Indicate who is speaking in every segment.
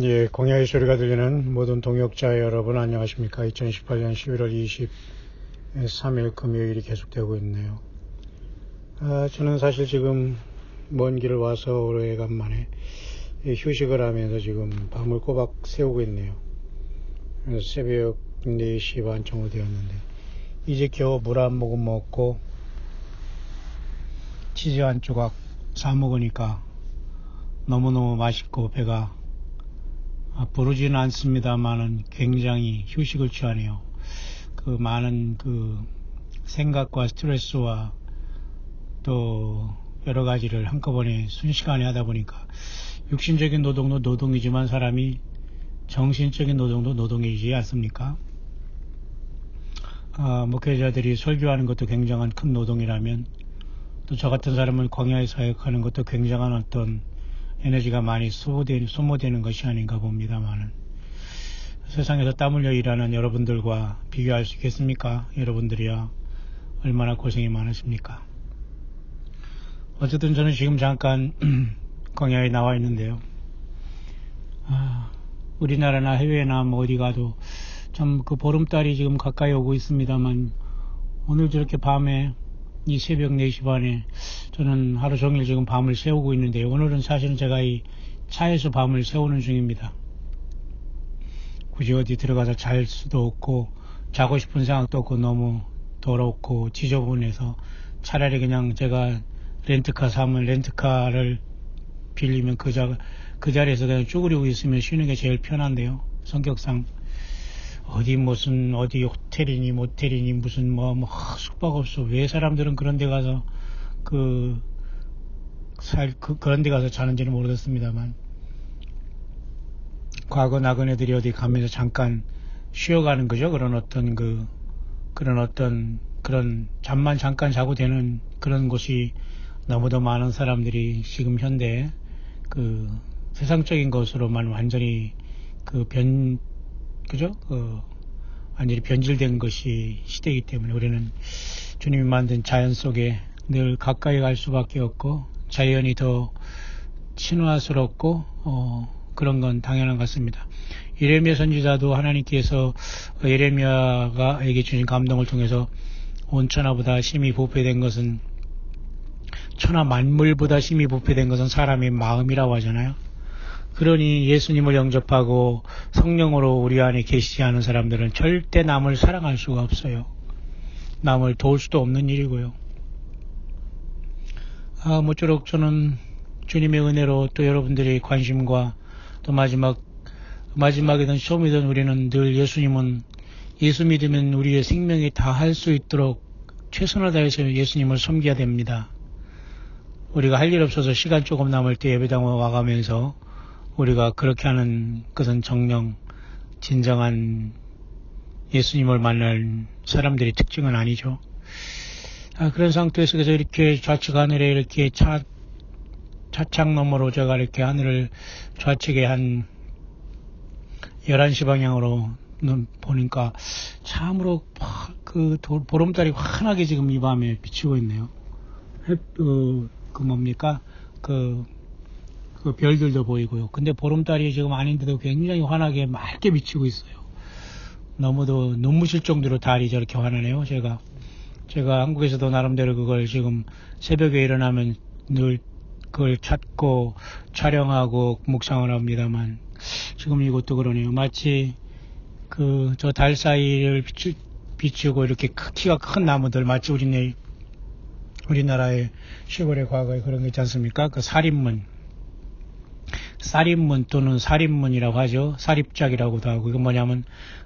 Speaker 1: 예, 공야의 소리가 들리는 모든 동역자 여러분 안녕하십니까. 2018년 11월 23일 금요일이 계속되고 있네요. 저는 사실 지금 먼 길을 와서 오래간만에 휴식을 하면서 지금 밤을 꼬박 새우고 있네요. 새벽 4시 반 정도 되었는데 이제 겨우 물 한 모금 먹고 치즈 한 조각 사 먹으니까 너무너무 맛있고 배가 부르지는 않습니다만은 굉장히 휴식을 취하네요. 그 많은 생각과 스트레스와 또 여러 가지를 한꺼번에 순식간에 하다 보니까 육신적인 노동도 노동이지만 사람이 정신적인 노동도 노동이지 않습니까? 목회자들이 설교하는 것도 굉장한 큰 노동이라면 또 저 같은 사람은 광야에 사역하는 것도 굉장한 어떤 에너지가 많이 소모되는 것이 아닌가 봅니다만은 세상에서 땀 흘려 일하는 여러분들과 비교할 수 있겠습니까? 여러분들이야 얼마나 고생이 많으십니까? 어쨌든 저는 지금 잠깐 광야에 나와 있는데요. 우리나라나 해외나 뭐 어디 가도 참 그 보름달이 지금 가까이 오고 있습니다만 오늘 저렇게 밤에 이 새벽 4시 반에 저는 하루 종일 지금 밤을 새우고 있는데요. 오늘은 사실은 제가 이 차에서 밤을 새우는 중입니다. 굳이 어디 들어가서 잘 수도 없고 자고 싶은 생각도 없고 너무 더럽고 지저분해서 차라리 그냥 제가 렌트카 사면 렌트카를 빌리면 그 자리에서 그냥 쭈그리고 있으면 쉬는 게 제일 편한데요. 성격상 어디 호텔이니 모텔이니 무슨 숙박업소 왜 사람들은 그런 데 가서 그런 데 가서 자는지는 모르겠습니다만 과거 나그네들이 어디 가면서 잠깐 쉬어가는 거죠. 그런 잠만 잠깐 자고 되는 그런 곳이 너무도 많은 사람들이 지금 현대 세상적인 것으로만 완전히 완전히 변질된 것이 시대이기 때문에 우리는 주님이 만든 자연 속에 늘 가까이 갈 수밖에 없고 자연이 더 친화스럽고 그런 건 당연한 것 같습니다. 예레미야 선지자도 하나님께서 예레미야에게 주신 감동을 통해서 온 천하보다 심히 부패된 것은 천하 만물보다 심히 부패된 것은 사람의 마음이라고 하잖아요. 그러니 예수님을 영접하고 성령으로 우리 안에 계시지 않은 사람들은 절대 남을 사랑할 수가 없어요. 남을 도울 수도 없는 일이고요. 모쪼록 저는 주님의 은혜로 또 여러분들의 관심과 또 마지막이든 처음이든 우리는 늘 예수 믿으면 우리의 생명이 다 할 수 있도록 최선을 다해서 예수님을 섬겨야 됩니다. 우리가 할 일 없어서 시간 조금 남을 때 예배당 와가면서 우리가 그렇게 하는 것은 정녕 진정한 예수님을 만날 사람들의 특징은 아니죠. 그런 상태에서 이렇게 좌측 하늘에 이렇게 차창 너머로 제가 이렇게 하늘을 좌측에 한 11시 방향으로 보니까 참으로 보름달이 환하게 지금 이 밤에 비치고 있네요. 별들도 보이고요. 근데 보름달이 지금 아닌데도 굉장히 환하게 맑게 비치고 있어요. 너무도 눈부실 정도로 달이 저렇게 환하네요. 제가 한국에서도 나름대로 그걸 지금 새벽에 일어나면 늘 그걸 찾고 촬영하고 묵상을 합니다만 지금 이것도 그러네요. 마치 저 달 사이를 비추고 이렇게 키가 큰 나무들 마치 우리나라의 시골의 과거에 그런 게 있지 않습니까? 쌀입문 또는 살입문이라고 하죠. 살입작이라고도 하고 이건 뭐냐면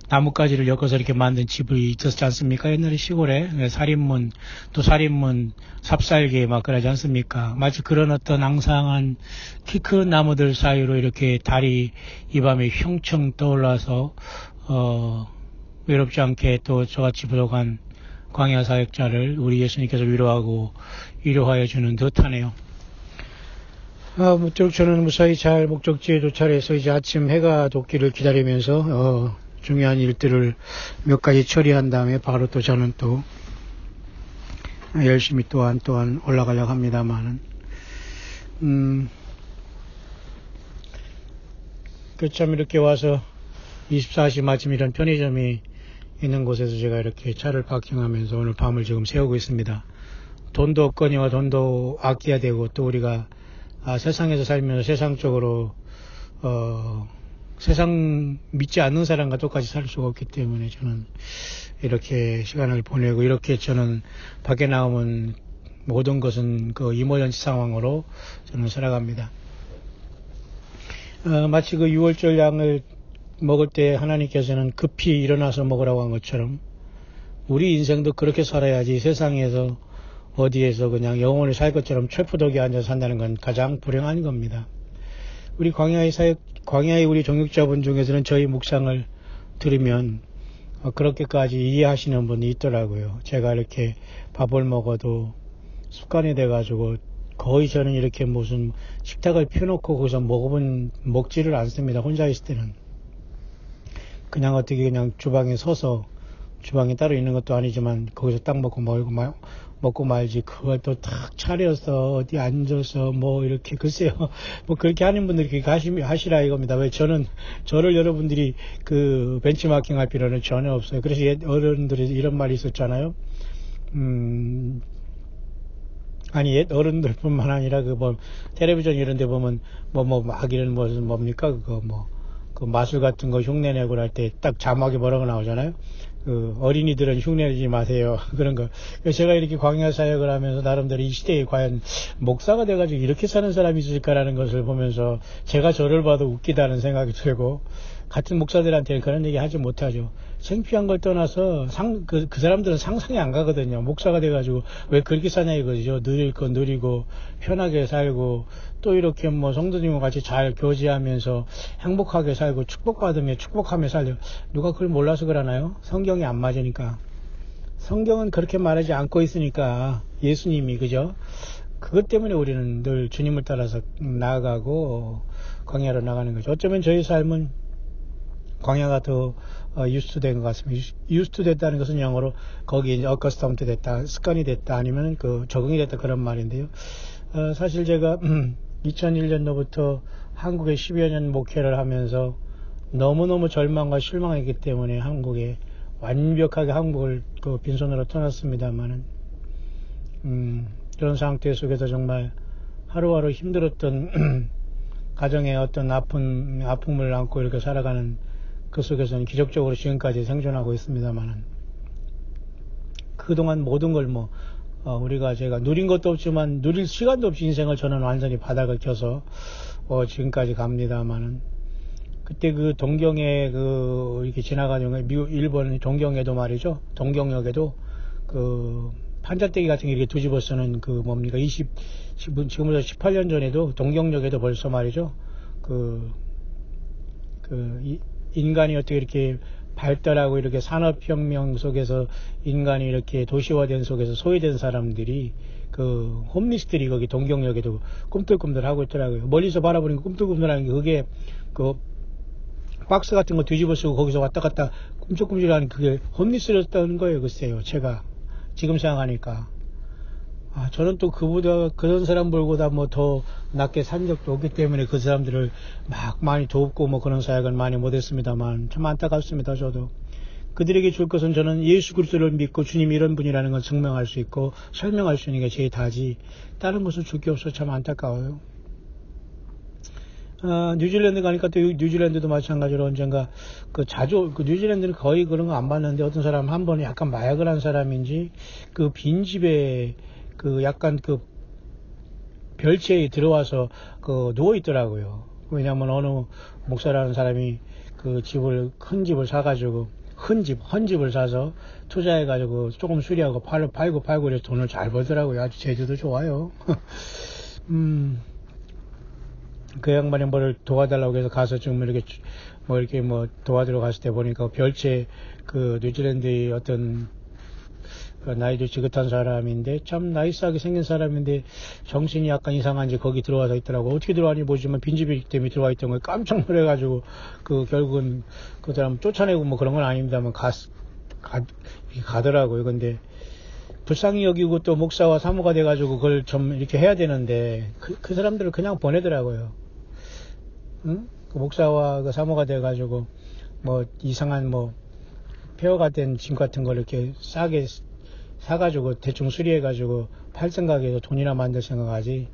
Speaker 1: 나뭇가지를 엮어서 이렇게 만든 집이 있었지 않습니까? 옛날에 시골에 살입문 또 살입문 삽살개 막 그러지 않습니까? 마치 그런 어떤 앙상한 키 큰 나무들 사이로 이렇게 달이 이 밤에 흉청 떠올라서 외롭지 않게 또 저같이 부족한 광야 사역자를 우리 예수님께서 위로하여 주는 듯하네요. 모쪼록 저는 무사히 잘 목적지에 도착해서 이제 아침 해가 돋기를 기다리면서 중요한 일들을 몇 가지 처리한 다음에 바로 또 저는 또 열심히 또한 올라가려고 합니다만은 참 이렇게 와서 24시 마침 이런 편의점이 있는 곳에서 제가 이렇게 차를 파킹하면서 오늘 밤을 지금 새우고 있습니다. 돈도 없거니와 돈도 아껴야 되고, 또 우리가 세상에서 살면서 세상적으로 세상 믿지 않는 사람과 똑같이 살 수가 없기 때문에 저는 이렇게 시간을 보내고, 이렇게 저는 밖에 나오면 모든 것은 그 이머전시 상황으로 저는 살아갑니다. 마치 그 6월절 양을 먹을 때 하나님께서는 급히 일어나서 먹으라고 한 것처럼 우리 인생도 그렇게 살아야지, 세상에서 어디에서 그냥 영원히 살 것처럼 철푸덕에 앉아 산다는 건 가장 불행한 겁니다. 우리 광야의 우리 정육자분 중에서는 저희 묵상을 들으면 그렇게까지 이해하시는 분이 있더라고요. 제가 이렇게 밥을 먹어도 습관이 돼가지고 거의 저는 이렇게 무슨 식탁을 펴놓고 거기서 먹지를 않습니다. 혼자 있을 때는. 그냥 어떻게 그냥 주방에 서서, 주방이 따로 있는 것도 아니지만 거기서 딱 먹고 말지, 그걸 또 탁 차려서 어디 앉아서 뭐 이렇게, 글쎄요, 뭐 그렇게 하는 분들이 그렇게 하시라 이겁니다. 왜 저를 여러분들이 그 벤치마킹 할 필요는 전혀 없어요. 그래서 옛 어른들이 이런 말이 있었잖아요. 아니, 옛 어른들 뿐만 아니라 텔레비전 이런 데 보면 하기는 뭡니까? 그 마술 같은 거 흉내내고 할 때 딱 자막이 뭐라고 나오잖아요. 어린이들은 흉내내지 마세요. 그런 거. 제가 이렇게 광야 사역을 하면서 나름대로 이 시대에 과연 목사가 돼가지고 이렇게 사는 사람이 있을까라는 것을 보면서 제가 저를 봐도 웃기다는 생각이 들고, 같은 목사들한테는 그런 얘기 하지 못하죠. 창피한 걸 떠나서 그 사람들은 상상이 안 가거든요. 목사가 돼가지고 왜 그렇게 사냐 이거죠. 누릴 거 누리고 편하게 살고, 또 이렇게 성도님과 같이 잘 교제하면서 행복하게 살고 축복받으며 축복하며 살려. 누가 그걸 몰라서 그러나요? 성경이 안 맞으니까. 성경은 그렇게 말하지 않고 있으니까, 예수님이, 그죠? 그것 때문에 우리는 늘 주님을 따라서 나아가고 광야로 나가는 거죠. 어쩌면 저희 삶은 광야가 더 유스된 것 같습니다. 유스트 됐다는 것은 영어로 거기 이제 어커스텀트 됐다, 습관이 됐다, 아니면 적응이 됐다, 그런 말인데요. 사실 제가 2001년도부터 한국에 10여 년 목회를 하면서 너무너무 절망과 실망했기 때문에 완벽하게 한국을 빈손으로 떠났습니다만은, 그런 상태 속에서 정말 하루하루 힘들었던 가정의 어떤 아픔을 안고 이렇게 살아가는 그 속에서는 기적적으로 지금까지 생존하고 있습니다만은, 그동안 모든 걸 제가 누린 것도 없지만 누릴 시간도 없이 인생을 저는 완전히 바닥을 켜서 지금까지 갑니다만은, 그때 그 동경에 이렇게 지나가는 일본 동경에도 말이죠. 동경역에도 판자떼기 같은 게 이렇게 뒤집어 쓰는 지금부터 18년 전에도 동경역에도 벌써 말이죠. 인간이 어떻게 이렇게 발달하고 이렇게 산업혁명 속에서 인간이 이렇게 도시화된 속에서 소외된 사람들이, 홈리스들이 거기 동경역에도 꿈틀꿈틀 하고 있더라고요. 멀리서 바라보니까 꿈틀꿈틀하는 게, 그게 박스 같은 거 뒤집어 쓰고 거기서 왔다 갔다 꿈틀꿈틀하는 그게 홈리스였다는 거예요. 글쎄요, 제가 지금 생각하니까. 저는 또 그런 사람들보다 더 낮게 산 적도 없기 때문에 그 사람들을 많이 돕고 그런 사역은 많이 못했습니다만, 참 안타깝습니다. 저도 그들에게 줄 것은, 저는 예수 그리스도를 믿고 주님이 이런 분이라는 걸 증명할 수 있고 설명할 수 있는 게 제 다지, 다른 것을 줄 게 없어 참 안타까워요. 뉴질랜드 가니까 또 뉴질랜드도 마찬가지로 언젠가 뉴질랜드는 거의 그런 거 안 봤는데, 어떤 사람 한 번에 약간 마약을 한 사람인지 빈집에 약간 별채에 들어와서 누워 있더라고요. 왜냐면 어느 목사라는 사람이 큰 집을 사가지고, 헌집을 사서 투자해가지고 조금 수리하고 팔고 그래서 돈을 잘 벌더라고요. 아주 재주도 좋아요. 그 양반이 뭐를 도와달라고 해서 가서 좀 이렇게 도와주러 갔을 때 보니까 별채 뉴질랜드의 어떤 나이도 지긋한 사람인데, 참 나이스하게 생긴 사람인데 정신이 약간 이상한지 거기 들어와서 있더라고. 어떻게 들어왔니 보지만 빈집이기 때문에 들어와 있던 거에 깜짝 놀래가지고 결국은 그 사람 쫓아내고 그런 건 아닙니다만 가더라고요. 근데 불쌍히 여기고 또 목사와 사모가 돼가지고 그걸 좀 이렇게 해야 되는데 그 사람들을 그냥 보내더라고요. 응? 그 목사와 그 사모가 돼가지고 뭐 이상한 뭐 폐허가 된 짐 같은 걸 이렇게 싸게 사가지고 대충 수리해가지고 팔 생각에서 돈이나 만들 생각하지.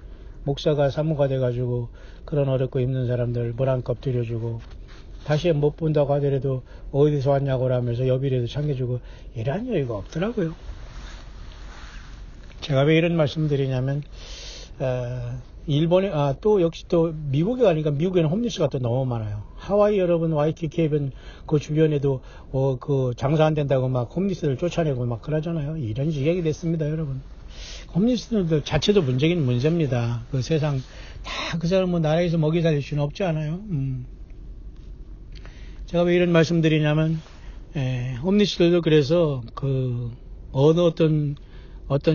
Speaker 1: 목사가 사모가 돼가지고 그런 어렵고 힘든 사람들 모란값 들여주고 다시 못 본다고 하더라도 어디서 왔냐고 하면서 여비라도 챙겨주고 이런 여유가 없더라고요. 제가 왜 이런 말씀드리냐면 일본에 또 역시 또 미국에 가니까 미국에는 홈리스가 또 너무 많아요. 하와이 여러분 와이키키 해변 그 주변에도 그 장사 안 된다고 막 홈리스를 쫓아내고 막 그러잖아요. 이런 지경이 됐습니다, 여러분. 홈리스들 자체도 문제긴 문제입니다. 그 세상 다 그 사람 뭐 나라에서 먹이 살릴 수는 없지 않아요. 제가 왜 이런 말씀드리냐면 홈리스들도 그래서 그 어떤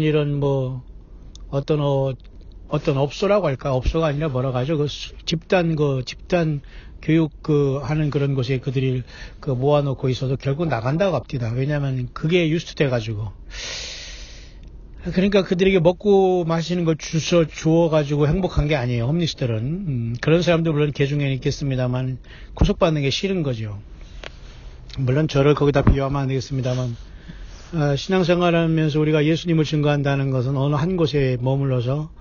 Speaker 1: 이런 뭐 어떤 업소라고 할까? 업소가 아니라 뭐라고 하죠? 집단 교육 하는 그런 곳에 그들이 모아놓고 있어도 결국 나간다고 합니다. 왜냐하면 그게 유스트돼가지고. 그러니까 그들에게 먹고 마시는 걸 주워가지고 행복한 게 아니에요. 홈리스들은. 그런 사람도 물론 개중에는 있겠습니다만 구속받는 게 싫은 거죠. 물론 저를 거기다 비유하면 안 되겠습니다만 신앙생활하면서 우리가 예수님을 증거한다는 것은 어느 한 곳에 머물러서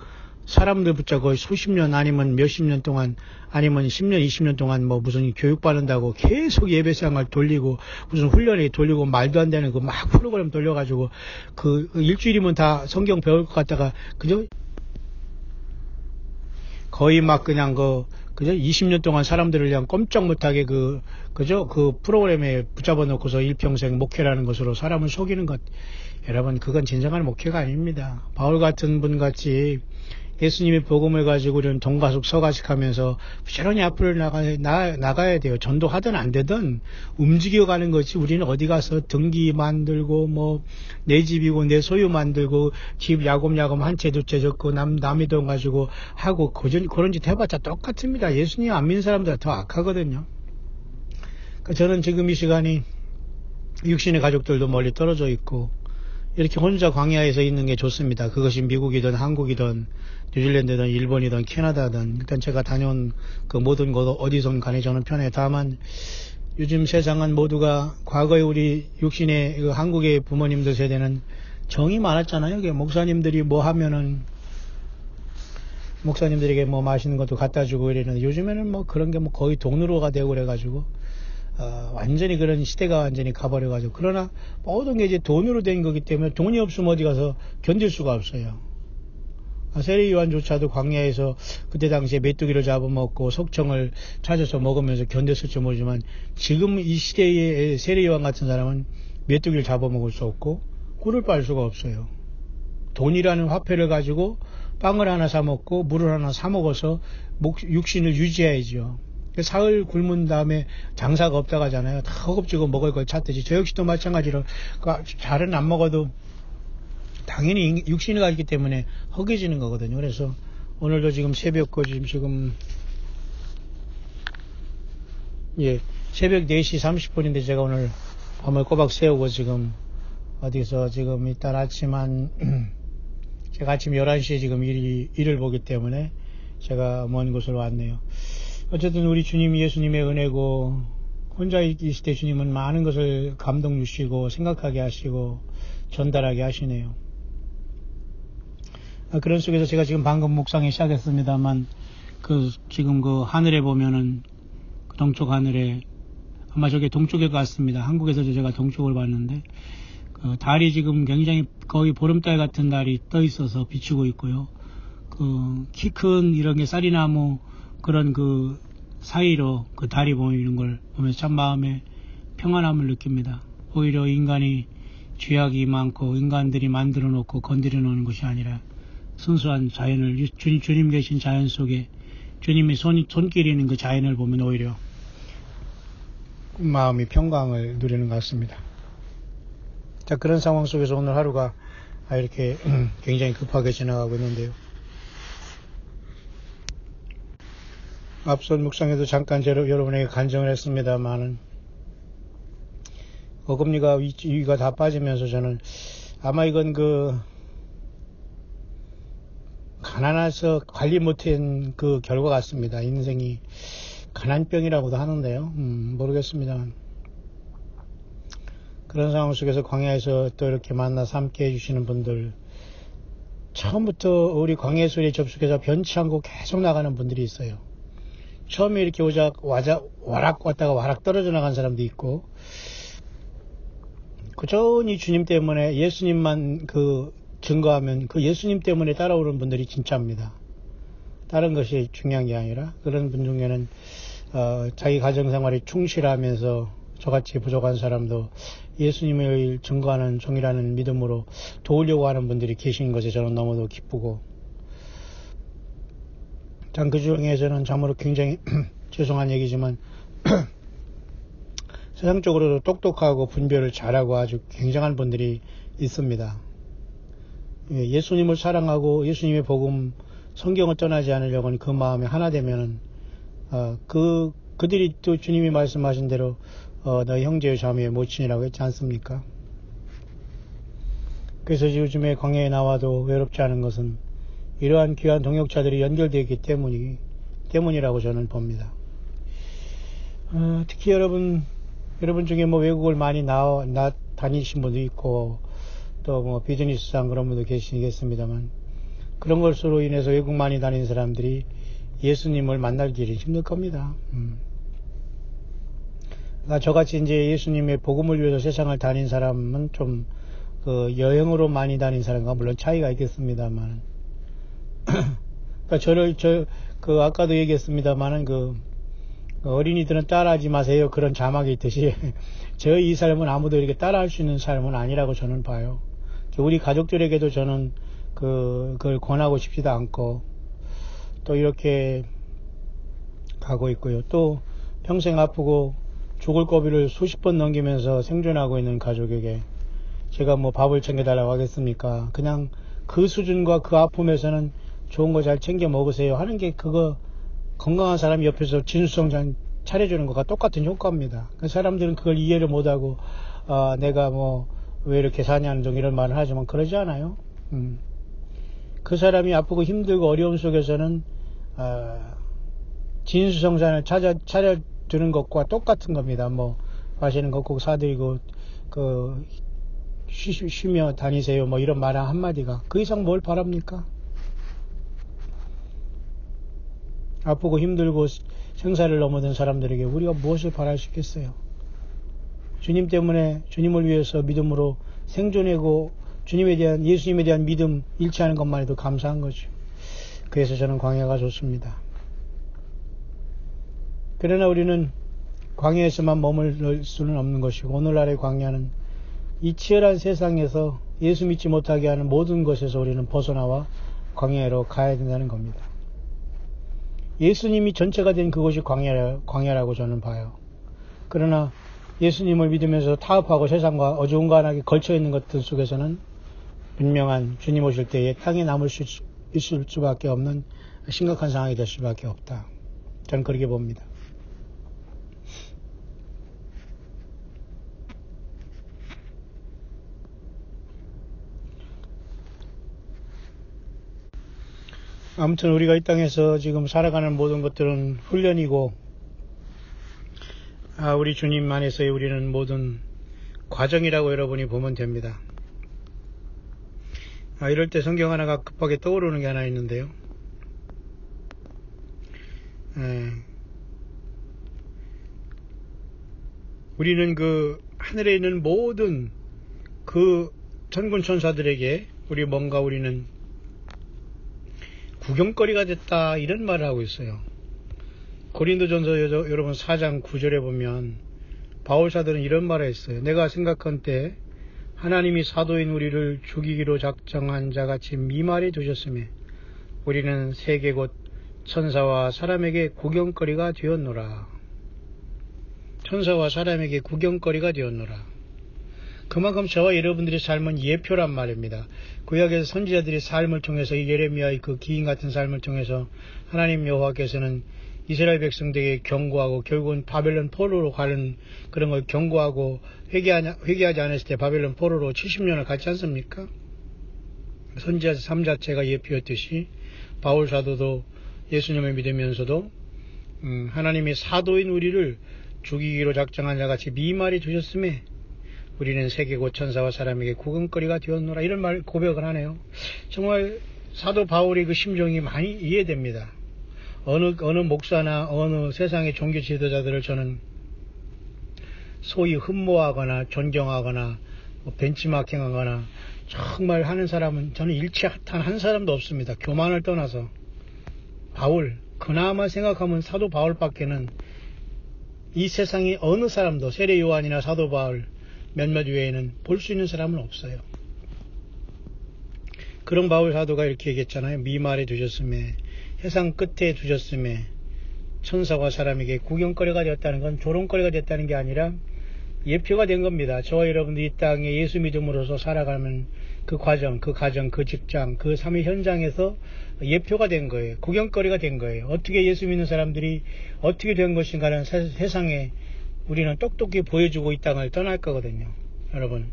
Speaker 1: 사람들 붙잡고 거의 수십 년 아니면 몇십 년 동안 아니면 10년 20년 동안 뭐 무슨 교육받는다고 계속 예배상을 돌리고 무슨 훈련에 돌리고 말도 안 되는 그 막 프로그램 돌려가지고 그 일주일이면 다 성경 배울 것 같다가 그저 거의 막 그냥 그저 20년 동안 사람들을 그냥 꼼짝 못하게 그저 그 프로그램에 붙잡아 놓고서 일평생 목회라는 것으로 사람을 속이는 것. 여러분, 그건 진정한 목회가 아닙니다. 바울 같은 분 같이 예수님의 복음을 가지고 우리는 동가숙 서가식 하면서 부지런히 앞으로 나가야 돼요. 전도하든 안 되든 움직여가는 것이 우리는 어디 가서 등기 만들고 뭐 내 집이고 내 소유 만들고 집 야곱야곱 한 채 두 채 적고 남의 돈 가지고 하고 그런 짓 해봤자 똑같습니다. 예수님 안 믿는 사람들 더 악하거든요. 그러니까 저는 지금 이 시간이 육신의 가족들도 멀리 떨어져 있고 이렇게 혼자 광야에서 있는 게 좋습니다. 그것이 미국이든 한국이든 뉴질랜드든 일본이든 캐나다든 일단 제가 다녀온 그 모든 곳 어디선 간에 저는 편해요. 다만 요즘 세상은 모두가 과거에 우리 육신의 그 한국의 부모님들 세대는 정이 많았잖아요. 목사님들이 뭐 하면은 목사님들에게 뭐 맛있는 것도 갖다 주고 이러는데 요즘에는 뭐 그런 게 뭐 거의 동료가 되고 그래가지고 완전히 그런 시대가 완전히 가버려가지고 그러나 모든 게 이제 돈으로 된 거기 때문에 돈이 없으면 어디 가서 견딜 수가 없어요. 세례요한조차도 광야에서 그때 당시에 메뚜기를 잡아먹고 속청을 찾아서 먹으면서 견뎠을지 모르지만 지금 이 시대의 세례요한 같은 사람은 메뚜기를 잡아먹을 수 없고 꿀을 빨 수가 없어요. 돈이라는 화폐를 가지고 빵을 하나 사 먹고 물을 하나 사 먹어서 육신을 유지해야죠. 사흘 굶은 다음에 장사가 없다고 하잖아요. 다 허겁지겁 먹을 걸 찾듯이 저 역시도 마찬가지로 잘은 안 먹어도 당연히 육신이 가기 때문에 허기지는 거거든요. 그래서 오늘도 지금 새벽까지 지금 새벽 4시 30분인데 제가 오늘 밤을 꼬박 새우고 지금 어디서 지금 일단 제가 아침 11시에 지금 일을 보기 때문에 제가 먼 곳으로 왔네요. 어쨌든 우리 주님 예수님의 은혜고 혼자 있을 때 주님은 많은 것을 감동 주시고 생각하게 하시고 전달하게 하시네요. 그런 속에서 제가 지금 방금 묵상이 시작했습니다만 지금 하늘에 보면은 동쪽 하늘에 아마 저게 동쪽일 것 같습니다. 한국에서도 제가 동쪽을 봤는데 달이 지금 굉장히 거의 보름달 같은 달이 떠 있어서 비추고 있고요. 키 큰 이런 게 쌀이나무 그런 사이로 달이 보이는 걸 보면서 참 마음에 평안함을 느낍니다. 오히려 인간이 죄악이 많고 인간들이 만들어 놓고 건드려 놓는 것이 아니라 순수한 자연을 주님 계신 자연 속에 주님의 손길이 있는 그 자연을 보면 오히려 마음이 평강을 누리는 것 같습니다. 자, 그런 상황 속에서 오늘 하루가 이렇게 굉장히 급하게 지나가고 있는데요. 앞선 묵상에도 잠깐 여러분에게 간증을 했습니다만은 어금니가 위가 다 빠지면서 저는 아마 이건 가난해서 관리 못한 결과 같습니다. 인생이 가난병이라고도 하는데요. 모르겠습니다만. 그런 상황 속에서 광야에서 또 이렇게 만나서 함께 해주시는 분들, 처음부터 우리 광야의 소리에 접속해서 변치 않고 계속 나가는 분들이 있어요. 처음에 이렇게 와락 왔다가 와락 떨어져 나간 사람도 있고, 꾸준히 주님 때문에 예수님만 증거하면 그 예수님 때문에 따라오는 분들이 진짜입니다. 다른 것이 중요한 게 아니라, 그런 분 중에는 자기 가정생활에 충실하면서 저같이 부족한 사람도 예수님을 증거하는 종이라는 믿음으로 도우려고 하는 분들이 계신 것에 저는 너무도 기쁘고, 참 그 중에서는 참으로 굉장히 죄송한 얘기지만 세상적으로도 똑똑하고 분별을 잘하고 아주 굉장한 분들이 있습니다. 예수님을 사랑하고 예수님의 복음, 성경을 떠나지 않으려고 하는 그 마음에 하나 되면은 그들이 또 주님이 말씀하신 대로 너희 형제의 자매의 모친이라고 했지 않습니까? 그래서 요즘에 광야에 나와도 외롭지 않은 것은 이러한 귀한 동역자들이 연결되어 있기 때문이라고 저는 봅니다. 특히 여러분 중에 뭐 외국을 많이 다니신 분도 있고, 또 뭐 비즈니스상 그런 분도 계시겠습니다만, 그런 것으로 인해서 외국 많이 다니는 사람들이 예수님을 만날 길이 힘들 겁니다. 저같이 이제 예수님의 복음을 위해서 세상을 다닌 사람은 좀 여행으로 많이 다닌 사람과 물론 차이가 있겠습니다만, 그러니까 아까도 얘기했습니다만은 어린이들은 따라하지 마세요, 그런 자막이 있듯이 저희 이 삶은 아무도 이렇게 따라할 수 있는 삶은 아니라고 저는 봐요. 우리 가족들에게도 저는 그걸 권하고 싶지도 않고, 또 이렇게 가고 있고요. 또 평생 아프고 죽을 고비를 수십 번 넘기면서 생존하고 있는 가족에게 제가 뭐 밥을 챙겨달라고 하겠습니까? 그냥 그 수준과 그 아픔에서는 좋은 거 잘 챙겨 먹으세요 하는 게, 건강한 사람이 옆에서 진수성찬 차려주는 것과 똑같은 효과입니다. 그 사람들은 그걸 이해를 못하고 내가 뭐 왜 이렇게 사냐는 등 이런 말을 하지만 그러지 않아요. 그 사람이 아프고 힘들고 어려움 속에서는 진수성찬을 차려주는 것과 똑같은 겁니다. 뭐 마시는 거 꼭 사드리고 쉬며 다니세요 뭐 이런 말 한마디가 그 이상 뭘 바랍니까? 아프고 힘들고 생사를 넘어든 사람들에게 우리가 무엇을 바랄 수 있겠어요? 주님 때문에, 주님을 위해서 믿음으로 생존하고 예수님에 대한 믿음 잃지 않은 것만 해도 감사한 거죠. 그래서 저는 광야가 좋습니다. 그러나 우리는 광야에서만 머물 수는 없는 것이고, 오늘날의 광야는 이 치열한 세상에서 예수 믿지 못하게 하는 모든 것에서 우리는 벗어나와 광야로 가야 된다는 겁니다. 예수님이 전체가 된 그것이 광야라고 저는 봐요. 그러나 예수님을 믿으면서 타협하고 세상과 어중간하게 걸쳐있는 것들 속에서는 분명한 주님 오실 때에 땅에 남을 수 있을 수밖에 없는 심각한 상황이 될 수밖에 없다. 저는 그렇게 봅니다. 아무튼 우리가 이 땅에서 지금 살아가는 모든 것들은 훈련이고, 우리 주님 안에서의 우리는 모든 과정이라고 여러분이 보면 됩니다. 이럴 때 성경 하나가 급하게 떠오르는 게 하나 있는데요. 우리는 하늘에 있는 모든 천군 천사들에게 우리는 구경거리가 됐다, 이런 말을 하고 있어요. 고린도전서 여러분 4장 9절에 보면 바울사도는 이런 말을 했어요. 내가 생각한 때 하나님이 사도인 우리를 죽이기로 작정한 자같이 미말해 두셨으며 우리는 세계 곧 천사와 사람에게 구경거리가 되었노라. 천사와 사람에게 구경거리가 되었노라. 그만큼 저와 여러분들의 삶은 예표란 말입니다. 구약에서 선지자들의 삶을 통해서, 예레미야의 그 기인 같은 삶을 통해서 하나님 여호와께서는 이스라엘 백성들에게 경고하고, 결국은 바벨론 포로로 가는 그런 걸 경고하고, 회개하지 않았을 때 바벨론 포로로 70년을 갔지 않습니까? 선지자 삶 자체가 예표였듯이 바울 사도도 예수님을 믿으면서도 하나님이 사도인 우리를 죽이기로 작정한 자같이 미말이 두셨음에 우리는 세계 곧 천사와 사람에게 구경거리가 되었노라. 이런 말 고백을 하네요. 정말 사도 바울의 그 심정이 많이 이해됩니다. 어느 목사나 어느 세상의 종교 지도자들을 저는 소위 흠모하거나 존경하거나 벤치마킹하거나 정말 하는 사람은 저는 일체 단 한 사람도 없습니다. 교만을 떠나서. 바울, 그나마 생각하면 사도 바울밖에는 이 세상에 어느 사람도 세례 요한이나 사도 바울 몇몇 외에는 볼 수 있는 사람은 없어요. 그런 바울 사도가 이렇게 얘기했잖아요. 미말에 두셨음에, 해상 끝에 두셨음에, 천사와 사람에게 구경거리가 되었다는 건 조롱거리가 됐다는 게 아니라 예표가 된 겁니다. 저와 여러분들이 이 땅에 예수 믿음으로서 살아가는 그 과정, 그 가정, 그 직장, 그 삶의 현장에서 예표가 된 거예요. 구경거리가 된 거예요. 어떻게 예수 믿는 사람들이 어떻게 된 것인가는 세상에 우리는 똑똑히 보여주고 이 땅을 떠날 거거든요. 여러분,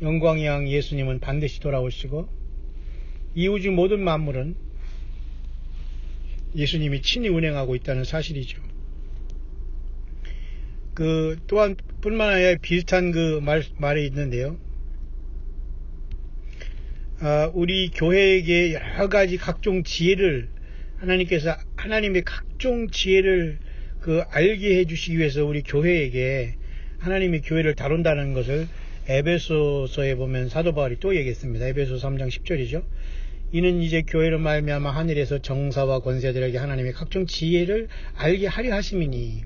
Speaker 1: 영광의 양 예수님은 반드시 돌아오시고 이 우주 모든 만물은 예수님이 친히 운행하고 있다는 사실이죠. 또한 뿐만 아니라 비슷한 말이 있는데요. 우리 교회에게 여러 가지 각종 지혜를 하나님께서 하나님의 각종 지혜를 알게 해주시기 위해서 우리 교회에게 하나님의 교회를 다룬다는 것을 에베소서에 보면 사도 바울이 또 얘기했습니다. 에베소 3장 10절이죠. 이는 이제 교회로 말미암아 하늘에서 정사와 권세들에게 하나님의 각종 지혜를 알게 하려 하심이니.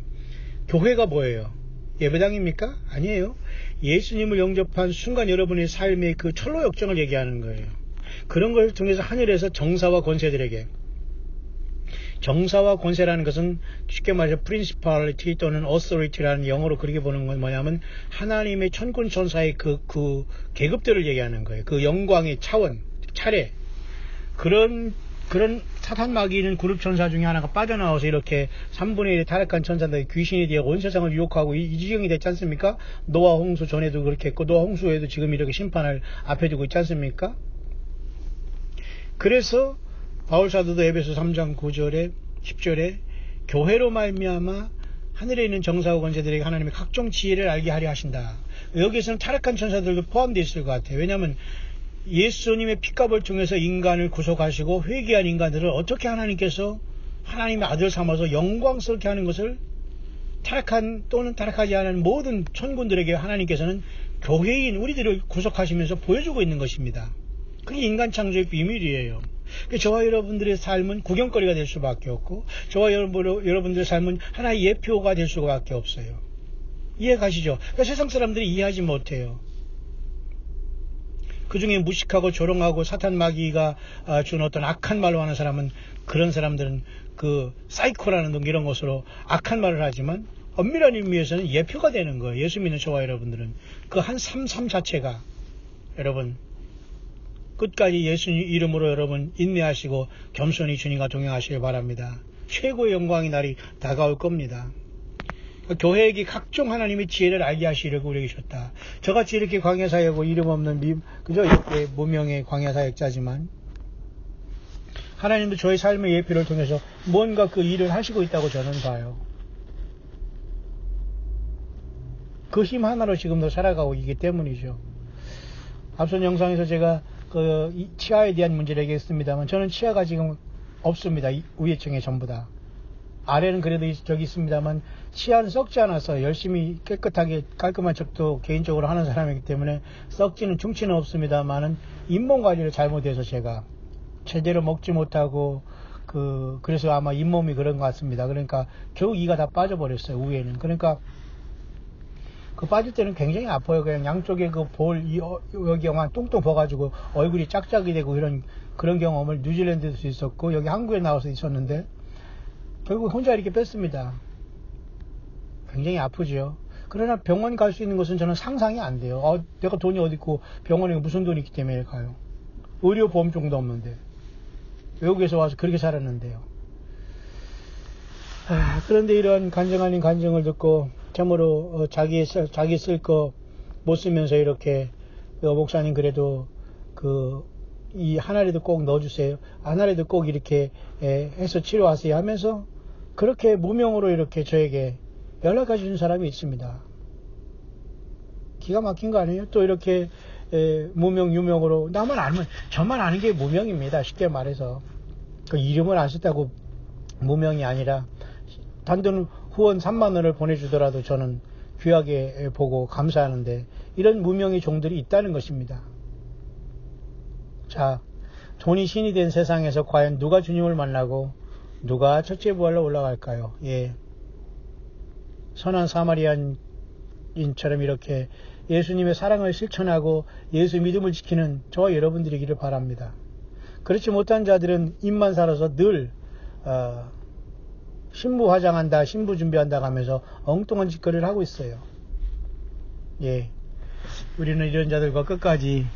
Speaker 1: 교회가 뭐예요? 예배당입니까? 아니에요. 예수님을 영접한 순간 여러분의 삶의 그 철로 역정을 얘기하는 거예요. 그런 걸 통해서 하늘에서 정사와 권세들에게, 정사와 권세라는 것은 쉽게 말해서 principality 또는 authority라는 영어로 그렇게 보는 건 뭐냐면 하나님의 천군 천사의 그 계급들을 얘기하는 거예요. 그 영광의 차례. 그런 사탄 마귀는 그룹 천사 중에 하나가 빠져나와서 이렇게 3분의 1의 타락한 천사들 귀신이 되어 온 세상을 유혹하고 이 지경이 됐지 않습니까? 노아 홍수 전에도 그렇게 했고 노아 홍수에도 지금 이렇게 심판을 앞에 두고 있지 않습니까? 그래서 바울사도도 에베소 3장 9절에 10절에 교회로 말미암아 하늘에 있는 정사와 권세들에게 하나님의 각종 지혜를 알게 하려 하신다. 여기에서는 타락한 천사들도 포함되어 있을 것 같아요. 왜냐하면 예수님의 피값을 통해서 인간을 구속하시고 회개한 인간들을 어떻게 하나님께서 하나님의 아들 삼아서 영광스럽게 하는 것을 타락한 또는 타락하지 않은 모든 천군들에게 하나님께서는 교회인 우리들을 구속하시면서 보여주고 있는 것입니다. 그게 인간 창조의 비밀이에요. 저와 여러분들의 삶은 구경거리가 될 수밖에 없고 저와 여러분들의 삶은 하나의 예표가 될 수밖에 없어요. 이해 가시죠? 그러니까 세상 사람들이 이해하지 못해요. 그 중에 무식하고 조롱하고 사탄 마귀가 준 어떤 악한 말로 하는 사람은 그런 사람들은 사이코라는 등 이런 것으로 악한 말을 하지만 엄밀한 의미에서는 예표가 되는 거예요. 예수 믿는 저와 여러분들은 그 한 삶 자체가 여러분 끝까지 예수님 이름으로 여러분 인내하시고 겸손히 주님과 동행하시길 바랍니다. 최고의 영광의 날이 다가올 겁니다. 교회에게 각종 하나님의 지혜를 알게 하시려고 우리에게 주셨다. 저같이 이렇게 광야사역하고 이름 없는 그저 이렇게 무명의 광야사역자지만 하나님도 저의 삶의 예표를 통해서 뭔가 그 일을 하시고 있다고 저는 봐요. 그 힘 하나로 지금도 살아가고 있기 때문이죠. 앞선 영상에서 제가 치아에 대한 문제를 얘기했습니다만 저는 치아가 지금 없습니다. 위에층에 전부 다. 아래는 그래도 저기 있습니다만 치아는 썩지 않아서 열심히 깨끗하게 깔끔한 척도 개인적으로 하는 사람이기 때문에 썩지는 중치는 없습니다만은 잇몸 관리를 잘못해서 제가 제대로 먹지 못하고 그래서 아마 잇몸이 그런 것 같습니다. 그러니까 겨우 이가 다 빠져버렸어요. 위에는. 그러니까 빠질 때는 굉장히 아파요. 그냥 양쪽에 여기 영화 뚱뚱 버가지고 얼굴이 짝짝이 되고 그런 경험을 뉴질랜드에서 있었고 여기 한국에 나와서 있었는데 결국 혼자 이렇게 뺐습니다. 굉장히 아프죠. 그러나 병원 갈 수 있는 것은 저는 상상이 안 돼요. 내가 돈이 어디 있고 병원에 무슨 돈이 있기 때문에 가요. 의료보험 정도 없는데 외국에서 와서 그렇게 살았는데요. 그런데 이런 간증 아닌 간증을 듣고 참으로 자기 쓸 거 못 쓰면서 이렇게 목사님 그래도 이 하나라도 꼭 넣어주세요. 하나라도 꼭 이렇게 해서 치료하세요 하면서 그렇게 무명으로 이렇게 저에게 연락해 주는 사람이 있습니다. 기가 막힌 거 아니에요? 또 이렇게 무명 유명으로 나만 알면 저만 아는 게 무명입니다. 쉽게 말해서 그 이름을 안 썼다고 무명이 아니라 단돈 후원 3만 원을 보내주더라도 저는 귀하게 보고 감사하는데 이런 무명의 종들이 있다는 것입니다. 자, 돈이 신이 된 세상에서 과연 누가 주님을 만나고 누가 첫째 부활로 올라갈까요? 예, 선한 사마리아인처럼 이렇게 예수님의 사랑을 실천하고 예수 믿음을 지키는 저와 여러분들이기를 바랍니다. 그렇지 못한 자들은 입만 살아서 늘 신부 화장한다, 신부 준비한다 하면서 엉뚱한 짓거리를 하고 있어요. 예, 우리는 이런 자들과 끝까지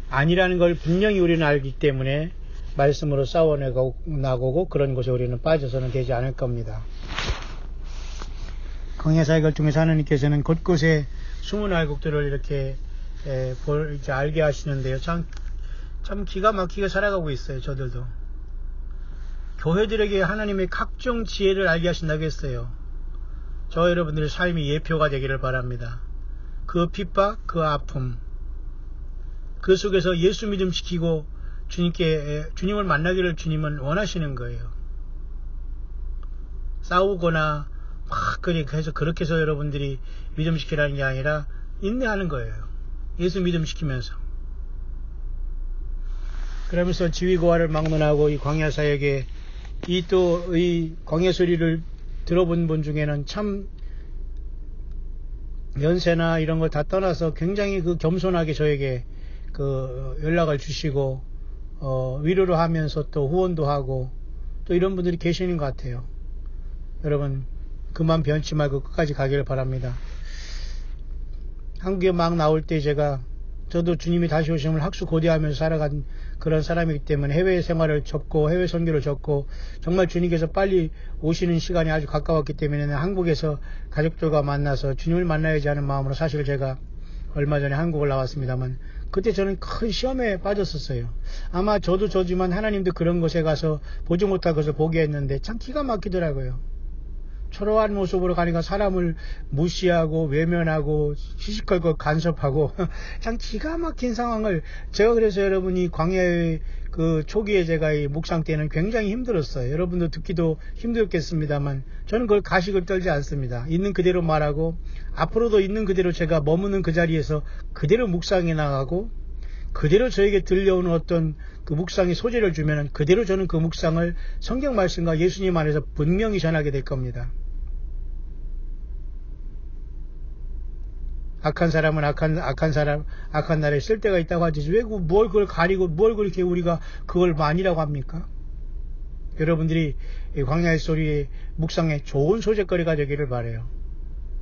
Speaker 1: 아니라는 걸 분명히 우리는 알기 때문에 말씀으로 싸워나가고 그런 곳에 우리는 빠져서는 되지 않을 겁니다. 광야사역을 통해서 하나님께서는 곳곳에 숨은 알곡들을 이렇게 알게 하시는데요. 참 기가 막히게 살아가고 있어요. 저들도 교회들에게 하나님의 각종 지혜를 알게 하신다고 했어요. 저 여러분들의 삶이 예표가 되기를 바랍니다. 그 핍박, 그 아픔, 그 속에서 예수 믿음 지키고 주님을 만나기를 주님은 원하시는 거예요. 싸우거나 막 그렇게 해서 여러분들이 믿음 지키라는 게 아니라 인내하는 거예요. 예수 믿음 지키면서. 그러면서 지위고하를 막론하고 이 광야 사역에 이 광야 소리를 들어본 분 중에는 참 연세나 이런 걸 다 떠나서 굉장히 겸손하게 저에게 연락을 주시고 위로를 하면서 또 후원도 하고 또 이런 분들이 계시는 것 같아요. 여러분 그만 변치 말고 끝까지 가기를 바랍니다. 한국에 막 나올 때 저도 주님이 다시 오심을 학수고대하면서 살아간 그런 사람이기 때문에 해외 생활을 접고 해외 선교를 접고 정말 주님께서 빨리 오시는 시간이 아주 가까웠기 때문에 한국에서 가족들과 만나서 주님을 만나야지 하는 마음으로 사실 제가 얼마 전에 한국을 나왔습니다만 그때 저는 큰 시험에 빠졌었어요. 아마 저도 저지만 하나님도 그런 곳에 가서 보지 못할 것을 보게 했는데 참 기가 막히더라고요. 초라한 모습으로 가니까 사람을 무시하고 외면하고 시시콜콜 간섭하고 참 기가 막힌 상황을 제가 그래서 여러분이 광야의 초기에 제가 이 묵상 때는 굉장히 힘들었어요. 여러분도 듣기도 힘들었겠습니다만 저는 그걸 가식을 떨지 않습니다. 있는 그대로 말하고 앞으로도 있는 그대로 제가 머무는 그 자리에서 그대로 묵상해 나가고 그대로 저에게 들려오는 어떤 그 묵상의 소재를 주면은 그대로 저는 그 묵상을 성경 말씀과 예수님 안에서 분명히 전하게 될 겁니다. 악한 사람은 악한 날에 쓸 때가 있다고 하지 왜 뭘 그걸 가리고 뭘 그렇게 우리가 그걸 많이라고 합니까? 여러분들이 광야의 소리의 묵상에 좋은 소재거리가 되기를 바라요.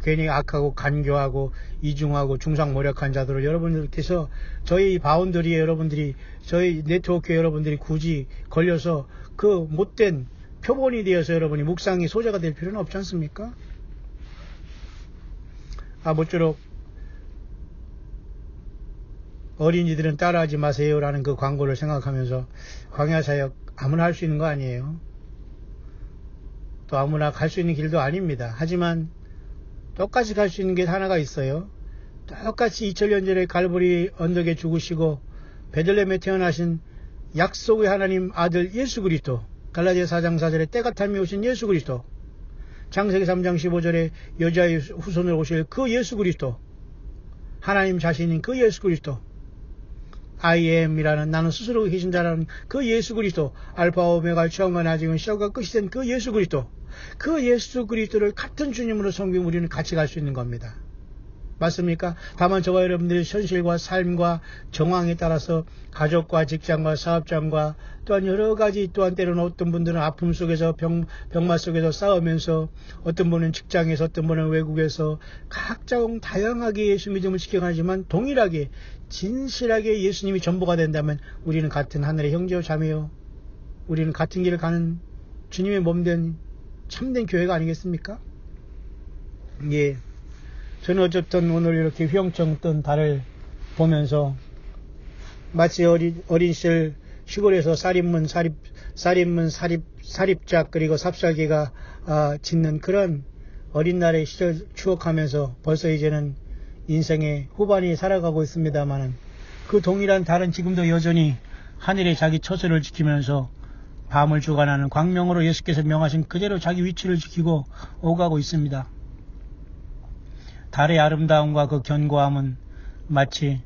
Speaker 1: 괜히 악하고 간교하고 이중하고 중상모략한 자들을 여러분들께서 저희 바운더리에 여러분들이 저희 네트워크에 여러분들이 굳이 걸려서 그 못된 표본이 되어서 여러분이 묵상의 소재가 될 필요는 없지 않습니까? 모쪼록 어린이들은 따라하지 마세요 라는 그 광고를 생각하면서 광야사역 아무나 할 수 있는 거 아니에요. 또 아무나 갈 수 있는 길도 아닙니다. 하지만 똑같이 갈 수 있는 게 하나가 있어요. 똑같이 2000년 전에 갈보리 언덕에 죽으시고 베들레헴에 태어나신 약속의 하나님 아들 예수 그리스도, 갈라디아 4장 4절에 때가 타며 오신 예수 그리스도, 창세기 3장 15절에 여자의 후손으로 오실 그 예수 그리스도, 하나님 자신인 그 예수 그리스도, I am이라는 나는 스스로 계신 자라는 그 예수 그리스도, 알파 오메가 처음과 나중은 시작과 끝이 된 그 예수 그리스도, 그 예수 그리스도를 같은 주님으로 섬기면 우리는 같이 갈 수 있는 겁니다. 맞습니까? 다만 저와 여러분들의 현실과 삶과 정황에 따라서 가족과 직장과 사업장과 또한 여러 가지 또한 때로는 어떤 분들은 아픔 속에서 병마 속에서 싸우면서 어떤 분은 직장에서 어떤 분은 외국에서 각자 다양하게 예수 믿음을 지켜가지만 동일하게 진실하게 예수님이 전부가 된다면 우리는 같은 하늘의 형제요 자매요. 우리는 같은 길을 가는 주님의 몸된 참된 교회가 아니겠습니까? 예. 저는 어쨌든 오늘 이렇게 휘영청 뜬 달을 보면서 마치 어린 시절 시골에서 쌀입문, 사립작, 그리고 삽살개가 짓는 그런 어린 날의 시절 추억하면서 벌써 이제는 인생의 후반이 살아가고 있습니다만은 그 동일한 달은 지금도 여전히 하늘에 자기 처소를 지키면서 밤을 주관하는 광명으로 예수께서 명하신 그대로 자기 위치를 지키고 오가고 있습니다. 달의 아름다움과 그 견고함은 마치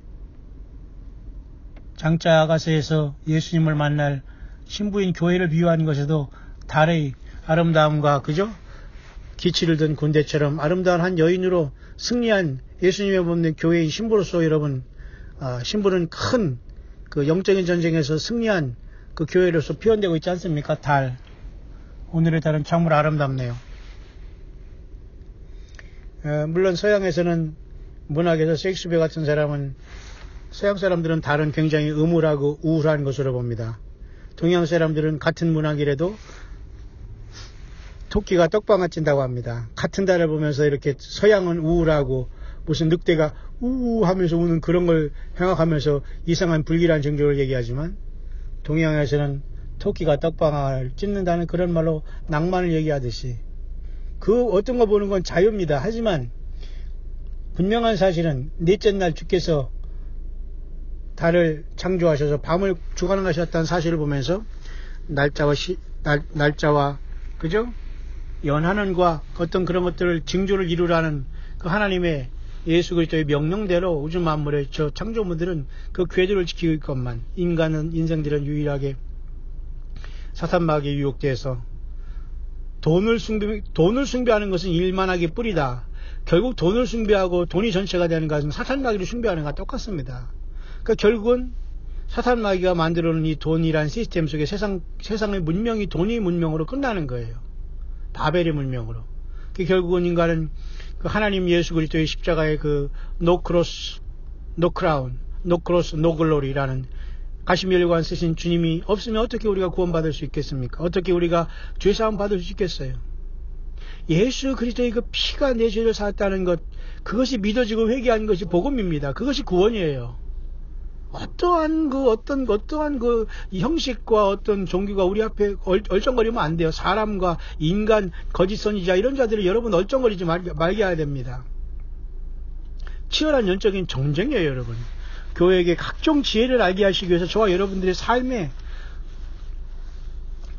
Speaker 1: 장자 아가서에서 예수님을 만날 신부인 교회를 비유한 것에도 달의 아름다움과 그죠? 기치를 든 군대처럼 아름다운 한 여인으로 승리한 예수님의 몸된 교회의 신부로서 여러분, 신부는 큰 그 영적인 전쟁에서 승리한 그 교회로서 표현되고 있지 않습니까? 달. 오늘의 달은 참으로 아름답네요. 물론 서양에서는 문학에서 셰익스피어 같은 사람은 서양 사람들은 달은 굉장히 음울하고 우울한 것으로 봅니다. 동양 사람들은 같은 문학이라도 토끼가 떡방아 찐다고 합니다. 같은 달을 보면서 이렇게 서양은 우울하고 무슨 늑대가 우우 하면서 우는 그런 걸 생각하면서 이상한 불길한 징조를 얘기하지만 동양에서는 토끼가 떡방아를 찢는다는 그런 말로 낭만을 얘기하듯이 그 어떤 거 보는 건 자유입니다. 하지만 분명한 사실은 넷째 날 주께서 달을 창조하셔서 밤을 주관하셨다는 사실을 보면서 날짜와 그죠? 연하는과 어떤 그런 것들을 징조를 이루라는 그 하나님의 예수 그리스도의 명령대로 우주 만물의 저 창조물들은 그 궤도를 지키고 있건만 인생들은 유일하게 사탄마귀에 유혹돼서 돈을 숭배하는 것은 일만하게 뿌리다. 결국 돈을 숭배하고 돈이 전체가 되는 것은 사탄마귀를 숭배하는 것과 똑같습니다. 그러니까 결국은 사탄마귀가 만들어놓은 이 돈이란 시스템 속에 세상의 문명이 돈이 문명으로 끝나는 거예요. 바벨의 문명으로. 결국은 인간은 그 하나님 예수 그리스도의 십자가의 그 no cross, no crown, no cross, no glory라는 가시면류관 쓰신 주님이 없으면 어떻게 우리가 구원받을 수 있겠습니까? 어떻게 우리가 죄사함 받을 수 있겠어요? 예수 그리스도의 그 피가 내 죄를 사했다는 것, 그것이 믿어지고 회개하는 것이 복음입니다. 그것이 구원이에요. 어떠한 그 형식과 어떤 종교가 우리 앞에 얼쩡거리면 안 돼요. 사람과 인간, 거짓 선지자 이런 자들을 여러분 얼쩡거리지 말게 해야 됩니다. 치열한 영적인 전쟁이에요, 여러분. 교회에게 각종 지혜를 알게 하시기 위해서 저와 여러분들의 삶에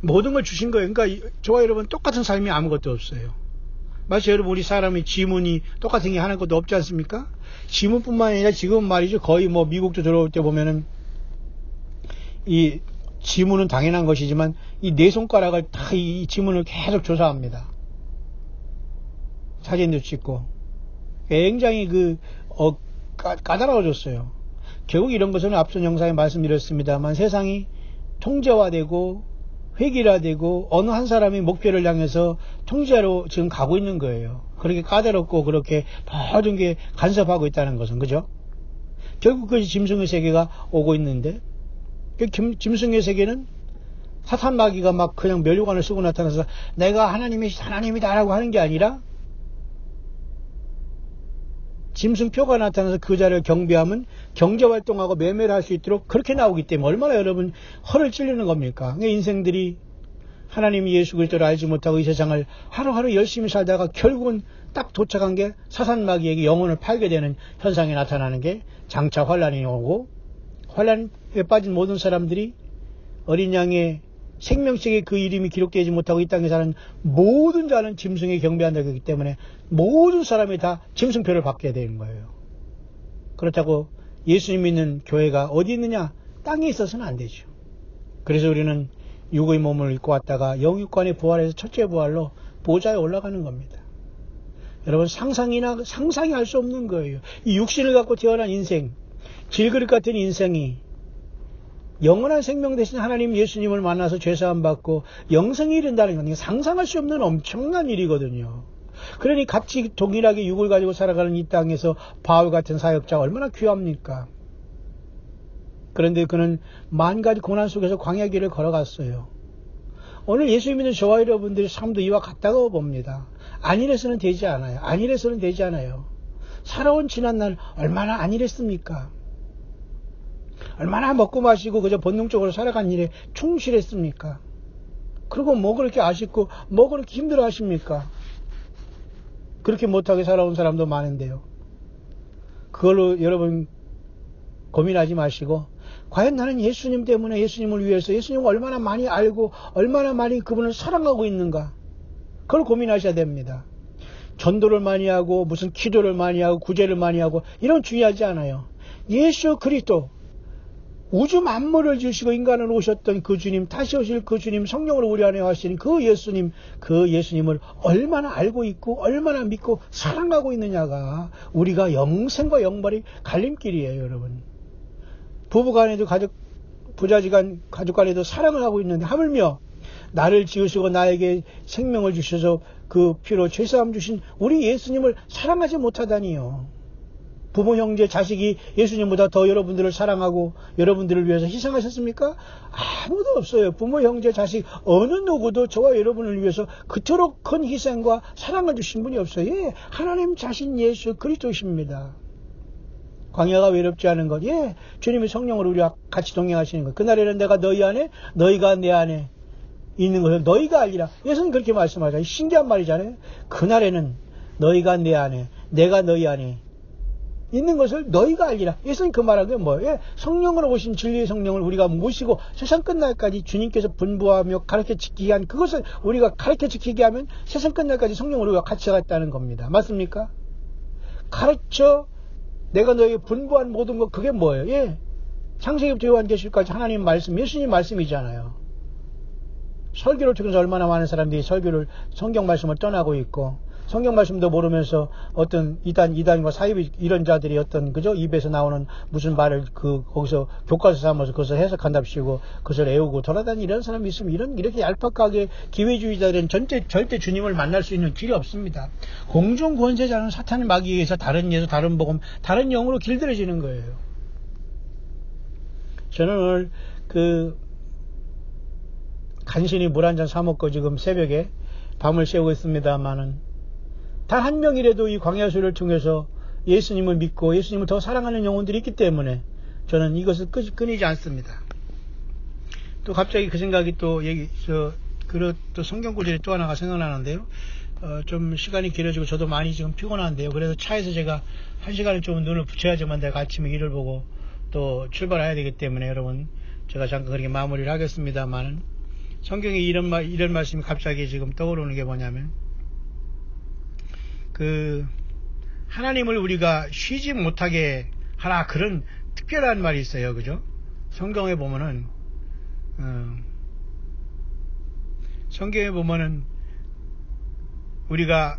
Speaker 1: 모든 걸 주신 거예요. 그러니까 저와 여러분 똑같은 삶이 아무것도 없어요. 마치 여러분 우리 사람이 지문이 똑같은 게 하나것도 없지 않습니까? 지문뿐만 아니라 지금 말이죠. 거의 뭐 미국도 들어올 때 보면은 이 지문은 당연한 것이지만 이 네 손가락을 다 이 지문을 계속 조사합니다. 사진도 찍고 굉장히 까다로워졌어요. 결국 이런 것은 앞선 영상에 말씀드렸습니다만 세상이 통제화되고 획일화되고 어느 한 사람이 목표를 향해서 통제로 지금 가고 있는 거예요. 그렇게 까다롭고 그렇게 모든 게 간섭하고 있다는 것은 그죠? 결국 그 짐승의 세계가 오고 있는데 그 짐승의 세계는 사탄마귀가 막 그냥 면류관을 쓰고 나타나서 내가 하나님이다라고 하는 게 아니라 짐승표가 나타나서 그 자를 경배하면 경제활동하고 매매를 할 수 있도록 그렇게 나오기 때문에 얼마나 여러분 허를 찔리는 겁니까? 인생들이 하나님 예수 그리스도를 알지 못하고 이 세상을 하루하루 열심히 살다가 결국은 딱 도착한 게 사탄마귀에게 영혼을 팔게 되는 현상이 나타나는 게 장차 환란이 오고 환란에 빠진 모든 사람들이 어린 양의 생명책에 그 이름이 기록되지 못하고 이 땅에 사는 모든 자는 짐승에 경배한다고 하기 때문에 모든 사람이 다 짐승표를 받게 되는 거예요. 그렇다고 예수님 믿는 교회가 어디 있느냐? 땅에 있어서는 안 되죠. 그래서 우리는 육의 몸을 입고 왔다가 영육관의 부활에서 첫째 부활로 보좌에 올라가는 겁니다. 여러분 상상이 할 수 없는 거예요. 이 육신을 갖고 태어난 인생, 질그릇 같은 인생이 영원한 생명 대신 하나님 예수님을 만나서 죄사함 받고 영생이 이른다는 건 상상할 수 없는 엄청난 일이거든요. 그러니 같이 동일하게 육을 가지고 살아가는 이 땅에서 바울 같은 사역자 얼마나 귀합니까? 그런데 그는 만 가지 고난 속에서 광야 길을 걸어갔어요. 오늘 예수 믿는 저와 여러분들의 삶도 이와 같다고 봅니다. 안일해서는 되지 않아요. 살아온 지난날 얼마나 안일했습니까? 얼마나 먹고 마시고 그저 본능적으로 살아간 일에 충실했습니까?
Speaker 2: 그리고 뭐 그렇게 아쉽고 뭐 그렇게 힘들어 하십니까? 그렇게 못하게 살아온 사람도 많은데요. 그걸로 여러분 고민하지 마시고, 과연 나는 예수님 때문에, 예수님을 위해서 예수님을 얼마나 많이 알고 얼마나 많이 그분을 사랑하고 있는가, 그걸 고민하셔야 됩니다. 전도를 많이 하고 무슨 기도를 많이 하고 구제를 많이 하고 이런 중요하지 않아요. 예수 그리스도, 우주 만물을 주시고 인간을 오셨던 그 주님, 다시 오실 그 주님, 성령으로 우리 안에 하신 그 예수님, 그 예수님을 얼마나 알고 있고 얼마나 믿고 사랑하고 있느냐가 우리가 영생과 영벌의 갈림길이에요, 여러분. 부부간에도 부자지간 가족간에도 사랑을 하고 있는데, 하물며 나를 지으시고 나에게 생명을 주셔서 그 피로 죄사함 주신 우리 예수님을 사랑하지 못하다니요. 부모, 형제, 자식이 예수님보다 더 여러분들을 사랑하고 여러분들을 위해서 희생하셨습니까? 아무도 없어요. 부모, 형제, 자식 어느 누구도 저와 여러분을 위해서 그토록 큰 희생과 사랑을 주신 분이 없어요. 예, 하나님 자신 예수 그리스도십니다. 광야가 외롭지 않은 것, 예, 주님이 성령으로 우리와 같이 동행하시는 것. 그날에는 내가 너희 안에, 너희가 내 안에 있는 것을 너희가 알리라. 예수님 그렇게 말씀하잖아요. 신기한 말이잖아요. 그날에는 너희가 내 안에, 내가 너희 안에 있는 것을 너희가 알리라. 예수님 그 말한 게 뭐예요? 예, 성령으로 오신 진리의 성령을 우리가 모시고 세상 끝날까지 주님께서 분부하며 가르쳐 지키게 한 그것을 우리가 가르쳐 지키게 하면 세상 끝날까지 성령으로 우리가 같이 가겠다는 겁니다. 맞습니까? 가르쳐 내가 너에게 분부한 모든 것, 그게 뭐예요? 예, 창세기부터 요한계시록까지 하나님 말씀, 예수님 말씀이잖아요. 설교를 통해서 얼마나 많은 사람들이 성경 말씀을 떠나고 있고, 성경 말씀도 모르면서 어떤 이단과 사이비 이런 자들이 어떤, 그죠? 입에서 나오는 무슨 말을 거기서 교과서 삼아서 그것을 해석한답시고 그것을 애우고 돌아다니는 이런 사람이 있으면 이렇게 얄팍하게 기회주의자들은 절대 주님을 만날 수 있는 길이 없습니다. 공중 권세자는 사탄 마귀에 의해서 다른 예수, 다른 복음, 다른 영으로 길들여지는 거예요. 저는 오늘 간신히 물 한 잔 사먹고 지금 새벽에 밤을 새우고 있습니다만은, 단 한 명이라도 이 광야수를 통해서 예수님을 믿고 예수님을 더 사랑하는 영혼들이 있기 때문에 저는 이것을 끊이지 않습니다. 또 갑자기 그 생각이 또 성경 구절이 또 하나가 생각나는데요. 좀 시간이 길어지고 저도 많이 지금 피곤한데요. 그래서 차에서 제가 1시간을 좀 눈을 붙여야지만 내가 아침에 일을 보고 또 출발해야 되기 때문에 여러분, 제가 잠깐 그렇게 마무리를 하겠습니다만은, 성경에 이런 말씀이 갑자기 지금 떠오르는 게 뭐냐면, 하나님을 우리가 쉬지 못하게 하라, 그런 특별한 말이 있어요. 그죠? 성경에 보면은 우리가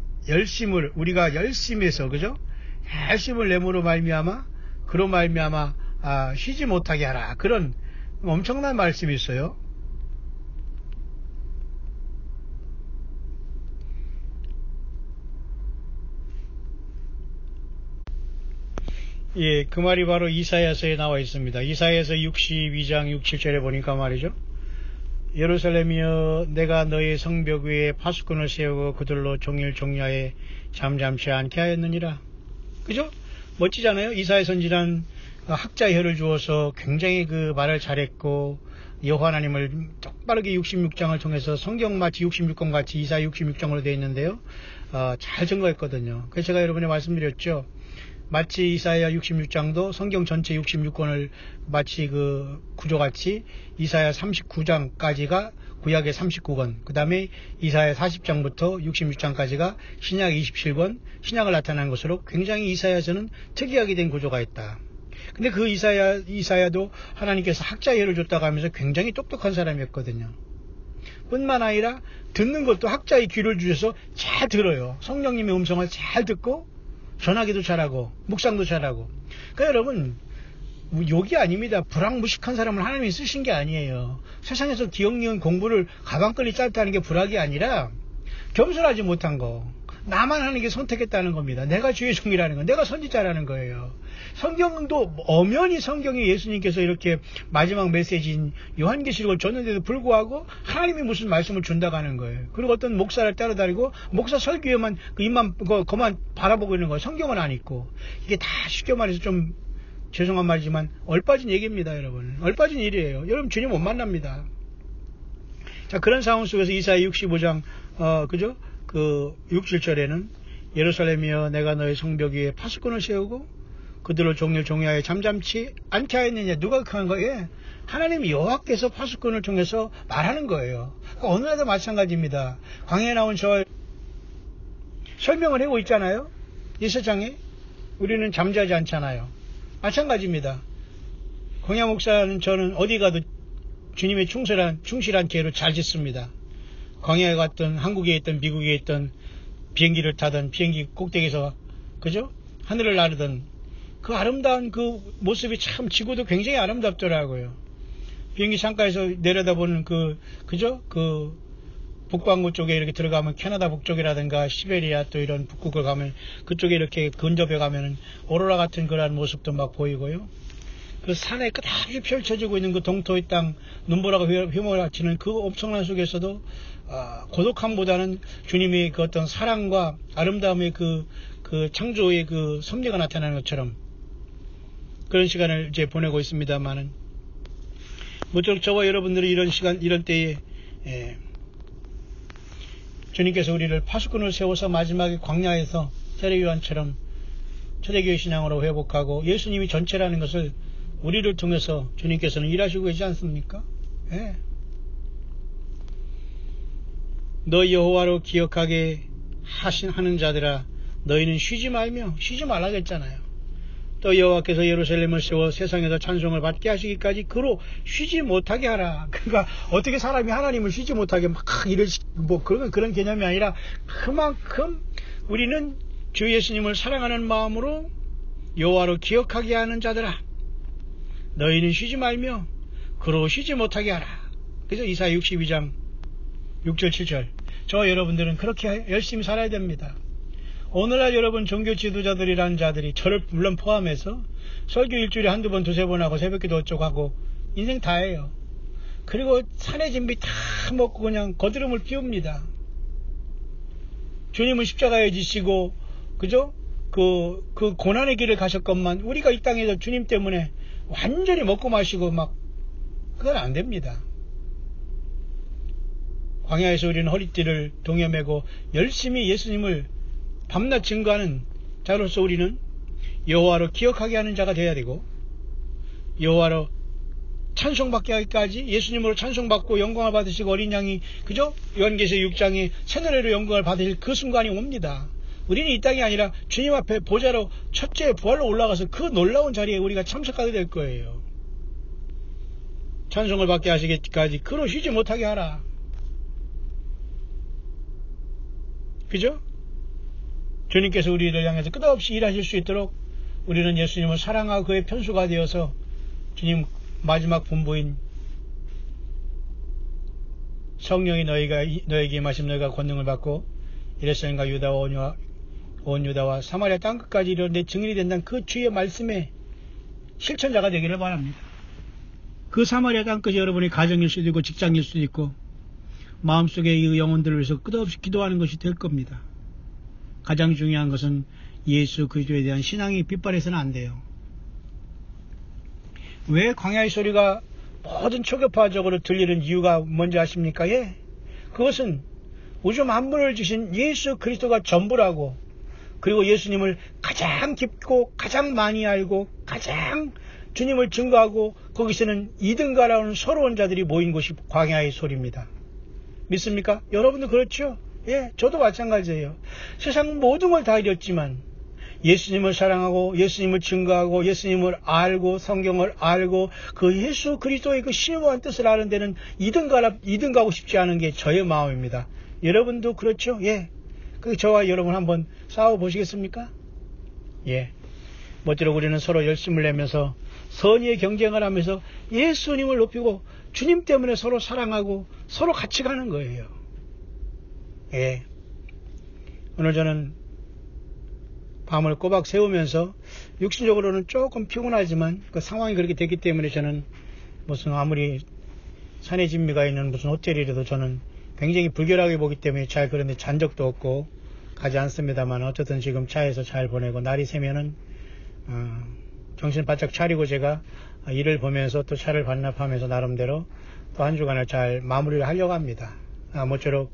Speaker 2: 열심해서, 그죠? 열심을 내므로 말미암아, 그로 말미암아 쉬지 못하게 하라, 그런 엄청난 말씀이 있어요. 예, 그 말이 바로 이사야서에 나와 있습니다. 이사야서 62장 6, 7절에 보니까 말이죠. 예루살렘이여, 내가 너의 성벽 위에 파수꾼을 세우고 그들로 종일 종야에 잠잠치 않게 하였느니라. 그죠? 멋지잖아요. 이사야 선지자는 학자의 혀를 주어서 굉장히 그 말을 잘했고, 여호와 하나님을 똑바르게 66장을 통해서 성경 마치 66권 같이 이사야 66장으로 되어 있는데요. 잘 증거했거든요. 그래서 제가 여러분에 말씀드렸죠. 마치 이사야 66장도 성경 전체 66권을 마치 그 구조같이 이사야 39장까지가 구약의 39권, 그 다음에 이사야 40장부터 66장까지가 신약 27권, 신약을 나타낸 것으로 굉장히 이사야서는 특이하게 된 구조가 있다. 근데 그 이사야도 하나님께서 학자의 혀를 줬다고 하면서 굉장히 똑똑한 사람이었거든요. 뿐만 아니라 듣는 것도 학자의 귀를 주셔서 잘 들어요. 성령님의 음성을 잘 듣고 전하기도 잘하고 묵상도 잘하고. 그러니까 여러분, 욕이 아닙니다. 불황무식한 사람을 하나님이 쓰신 게 아니에요. 세상에서 기억니은 공부를 가방끈이 짧다는 게 불학이 아니라 겸손하지 못한 거, 나만 하는 게 선택했다는 겁니다. 내가 주의 종이라는 거, 내가 선지자라는 거예요. 성경도 엄연히 성경에 예수님께서 이렇게 마지막 메시지인 요한계시록을 줬는데도 불구하고 하나님이 무슨 말씀을 준다고 하는 거예요. 그리고 어떤 목사를 따라다니고 목사 설교에만 그 입만 그만 바라보고 있는 거예요. 성경은 안 읽고. 이게 다 쉽게 말해서 좀 죄송한 말이지만 얼빠진 얘기입니다. 여러분, 얼빠진 일이에요. 여러분, 주님 못 만납니다. 자, 그런 상황 속에서 이사야 65장, 그죠? 그 6, 7절에는 예루살렘이여 내가 너의 성벽 위에 파수꾼을 세우고 그들을 종일 종야에 잠잠치 않게 하였느냐. 누가 그한 거예요? 하나님 여호와께서 파수꾼을 통해서 말하는 거예요. 그러니까 어느 날도 마찬가지입니다. 광야에 나온 저 설명을 하고 있잖아요. 이 세상에 우리는 잠자지 않잖아요. 마찬가지입니다. 광야 목사는 저는 어디 가도 주님의 충실한 계로 잘 짓습니다. 광야에 갔던 한국에 있던 미국에 있던 비행기를 타던 비행기 꼭대기에서 그죠? 하늘을 나르던 그 아름다운 그 모습이 참 지구도 굉장히 아름답더라고요. 비행기 창가에서 내려다보는 그죠? 그 북반구 쪽에 이렇게 들어가면 캐나다 북쪽이라든가 시베리아 또 이런 북극을 가면 그쪽에 이렇게 근접해 가면은 오로라 같은 그런 모습도 막 보이고요. 그 산에 끝없이 펼쳐지고 있는 그 동토의 땅, 눈보라가 휘몰아치는 그 엄청난 속에서도 고독함보다는 주님의 그 어떤 사랑과 아름다움의 그 창조의 그 섭리가 나타나는 것처럼 그런 시간을 이제 보내고 있습니다만은 모쪼록 저와 여러분들이 이런 시간, 이런 때에 주님께서 우리를 파수꾼을 세워서 마지막에 광야에서 세례요한처럼 초대교회 신앙으로 회복하고 예수님이 전체라는 것을 우리를 통해서 주님께서는 일하시고 계시지 않습니까? 예. 너 여호와로 기억하게 하는 자들아 너희는 쉬지 말며 쉬지 말라 그랬잖아요. 또 여호와께서 예루살렘을 세워 세상에서 찬송을 받게 하시기까지 그로 쉬지 못하게 하라. 그러니까 어떻게 사람이 하나님을 쉬지 못하게 막 뭐 그런 개념이 아니라 그만큼 우리는 주 예수님을 사랑하는 마음으로 여호와로 기억하게 하는 자들아 너희는 쉬지 말며 그로 쉬지 못하게 하라. 그래서 이사야 62장 6절 7절 저 여러분들은 그렇게 열심히 살아야 됩니다. 오늘날 여러분 종교 지도자들이라는 자들이 저를 물론 포함해서 설교 일주일에 한두 번 두세 번 하고 새벽기도 어쩌고 하고 인생 다 해요. 그리고 산의 진비 다 먹고 그냥 거드름을 피웁니다. 주님은 십자가에 지시고 그죠? 그 고난의 길을 가셨건만 우리가 이 땅에서 주님 때문에 완전히 먹고 마시고 막 그건 안 됩니다. 광야에서 우리는 허리띠를 동여매고 열심히 예수님을 밤낮 증거하는 자로서 우리는 여호와로 기억하게 하는 자가 되어야 되고 여호와로 찬송받게 하기까지 예수님으로 찬송받고 영광을 받으시고 어린 양이 그죠? 요한계시록 6장에 새노래로 영광을 받으실 그 순간이 옵니다. 우리는 이 땅이 아니라 주님 앞에 보좌로 첫째 부활로 올라가서 그 놀라운 자리에 우리가 참석하게 될 거예요. 찬송을 받게 하시기까지 그로 쉬지 못하게 하라. 그죠? 주님께서 우리를 향해서 끝없이 일하실 수 있도록 우리는 예수님을 사랑하고 그의 편수가 되어서 주님 마지막 분부인 성령이 너에게 임하심 너희가 권능을 받고 예루살렘과 유다와 온 유다와 사마리아 땅끝까지 이르는데 증인이 된다는 그 주의 말씀에 실천자가 되기를 바랍니다. 그 사마리아 땅끝이 여러분의 가정일 수도 있고 직장일 수도 있고 마음속에 이 영혼들을 위해서 끝없이 기도하는 것이 될 겁니다. 가장 중요한 것은 예수 그리스도에 대한 신앙이 빗발해서는 안 돼요. 왜 광야의 소리가 모든 초교파적으로 들리는 이유가 뭔지 아십니까? 예, 그것은 우주 만물을 주신 예수 그리스도가 전부라고 그리고 예수님을 가장 깊고 가장 많이 알고 가장 주님을 증거하고 거기서는 이등가라는 서러운 자들이 모인 곳이 광야의 소리입니다. 믿습니까? 여러분도 그렇죠? 예, 저도 마찬가지예요. 세상 모든 걸 다 잃었지만 예수님을 사랑하고 예수님을 증거하고 예수님을 알고 성경을 알고 그 예수 그리스도의 그 심오한 뜻을 아는 데는 이등 가고 싶지 않은 게 저의 마음입니다. 여러분도 그렇죠? 예. 그 저와 여러분 한번 싸워 보시겠습니까? 예. 모쪼록 우리는 서로 열심을 내면서 선의의 경쟁을 하면서 예수님을 높이고 주님 때문에 서로 사랑하고 서로 같이 가는 거예요. 예. 오늘 저는 밤을 꼬박 새우면서 육신적으로는 조금 피곤하지만 그 상황이 그렇게 됐기 때문에 저는 무슨 아무리 산의 진미가 있는 무슨 호텔이라도 저는 굉장히 불결하게 보기 때문에 잘 그런데 잔 적도 없고 가지 않습니다만 어쨌든 지금 차에서 잘 보내고 날이 새면은 정신 바짝 차리고 제가 일을 보면서 또 차를 반납하면서 나름대로 또 한 주간을 잘 마무리를 하려고 합니다. 모쪼록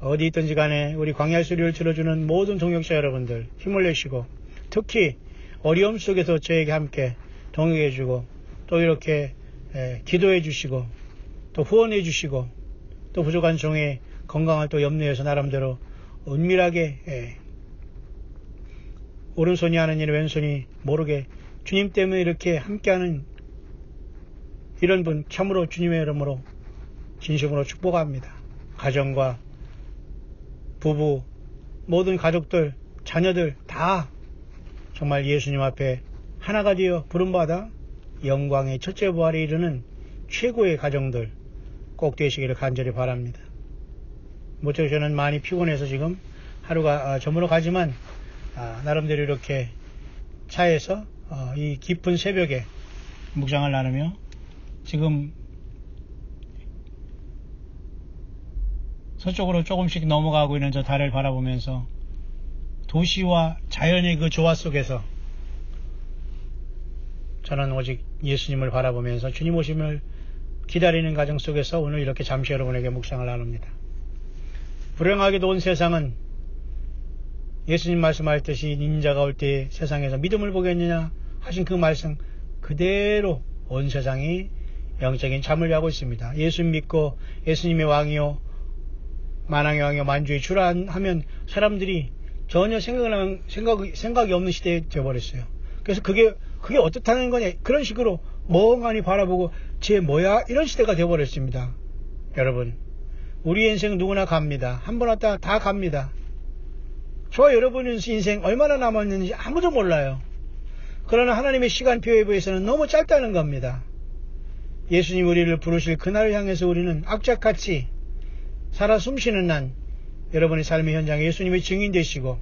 Speaker 2: 어디 있든지 간에 우리 광야의 소리를 들어주는 모든 동역자 여러분들 힘을 내시고, 특히 어려움 속에서 저에게 함께 동역해 주고, 또 이렇게 기도해 주시고, 또 후원해 주시고, 또 부족한 종의 건강을 또 염려해서 나름대로 은밀하게 오른손이 하는 일 왼손이 모르게 주님 때문에 이렇게 함께하는 이런 분 참으로 주님의 이름으로 진심으로 축복합니다. 가정과 부부, 모든 가족들, 자녀들 다 정말 예수님 앞에 하나가 되어 부름받아 영광의 첫째 부활에 이르는 최고의 가정들 꼭 되시기를 간절히 바랍니다. 모쪼록 저는 많이 피곤해서 지금 하루가 저물어 가지만 나름대로 이렇게 차에서 이 깊은 새벽에 묵상을 나누며 지금 서쪽으로 조금씩 넘어가고 있는 저 달을 바라보면서 도시와 자연의 그 조화 속에서 저는 오직 예수님을 바라보면서 주님 오심을 기다리는 과정 속에서 오늘 이렇게 잠시 여러분에게 묵상을 나눕니다. 불행하게도 온 세상은 예수님 말씀하셨듯이 인자가 올 때 세상에서 믿음을 보겠느냐 하신 그 말씀 그대로 온 세상이 영적인 잠을 자고 있습니다. 예수 믿고 예수님의 왕이요 만왕의 왕이요 만주의 주라 하면 사람들이 전혀 생각이 없는 시대에 되어버렸어요. 그래서 그게 어떻다는 거냐 그런 식으로 멍하니 바라보고 쟤 뭐야 이런 시대가 되어버렸습니다. 여러분 우리 인생 누구나 갑니다. 한 번 왔다 다 갑니다. 저와 여러분의 인생 얼마나 남았는지 아무도 몰라요. 그러나 하나님의 시간표에 비해서는 너무 짧다는 겁니다. 예수님 우리를 부르실 그날을 향해서 우리는 악착같이 살아 숨쉬는 난 여러분의 삶의 현장에 예수님의 증인 되시고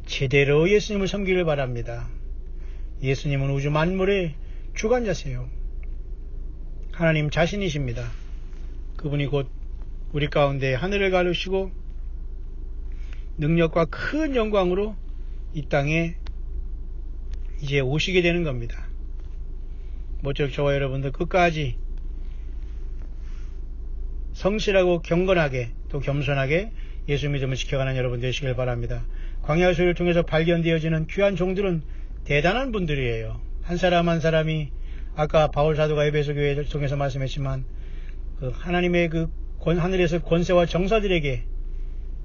Speaker 2: 제대로 예수님을 섬기길 바랍니다. 예수님은 우주 만물의 주관자세요. 하나님 자신이십니다. 그분이 곧 우리 가운데 하늘을 가르시고 능력과 큰 영광으로 이 땅에 이제 오시게 되는 겁니다. 모쪼록 저와 여러분들 끝까지 성실하고 경건하게 또 겸손하게 예수 믿음을 지켜가는 여러분 되시길 바랍니다. 광야의 소리를 통해서 발견되어지는 귀한 종들은 대단한 분들이에요. 한 사람 한 사람이 아까 바울 사도가 에베소 교회를 통해서 말씀했지만 그 하나님의 그 하늘에서 권세와 정사들에게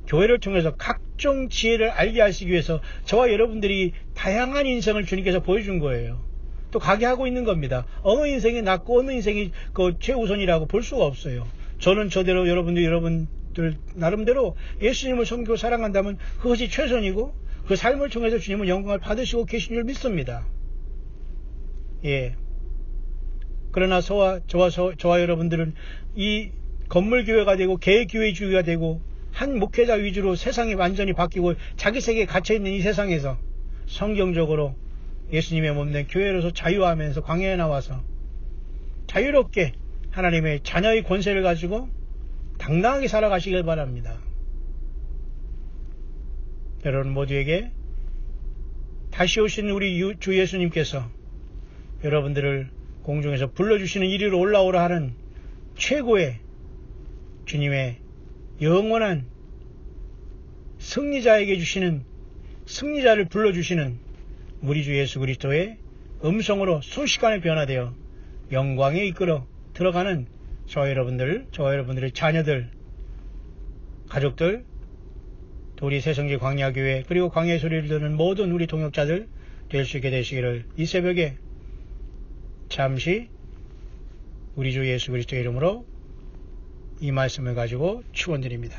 Speaker 2: 교회를 통해서 각종 지혜를 알게 하시기 위해서 저와 여러분들이 다양한 인생을 주님께서 보여준 거예요. 또 가게 하고 있는 겁니다. 어느 인생이 낫고 어느 인생이 그 최우선이라고 볼 수가 없어요. 저는 저대로 여러분들 나름대로 예수님을 섬기고 사랑한다면 그것이 최선이고 그 삶을 통해서 주님은 영광을 받으시고 계신 줄 믿습니다. 예. 그러나 저와 여러분들은 이 건물교회가 되고 개교회주의가 되고 한 목회자 위주로 세상이 완전히 바뀌고 자기 세계에 갇혀있는 이 세상에서 성경적으로 예수님의 몸된 교회로서 자유하면서 광야에 나와서 자유롭게 하나님의 자녀의 권세를 가지고 당당하게 살아가시길 바랍니다. 여러분 모두에게 다시 오신 우리 주 예수님께서 여러분들을 공중에서 불러주시는 이리로 올라오라 하는 최고의 주님의 영원한 승리자에게 주시는 승리자를 불러주시는 우리 주 예수 그리스도의 음성으로 순식간에 변화되어 영광에 이끌어 들어가는 저와 여러분들의 자녀들, 가족들, 또 우리 새성지 광야교회 그리고 광야의 소리를 듣는 모든 우리 동역자들 될 수 있게 되시기를 이 새벽에 잠시 우리 주 예수 그리스도의 이름으로 이 말씀을 가지고 축원드립니다.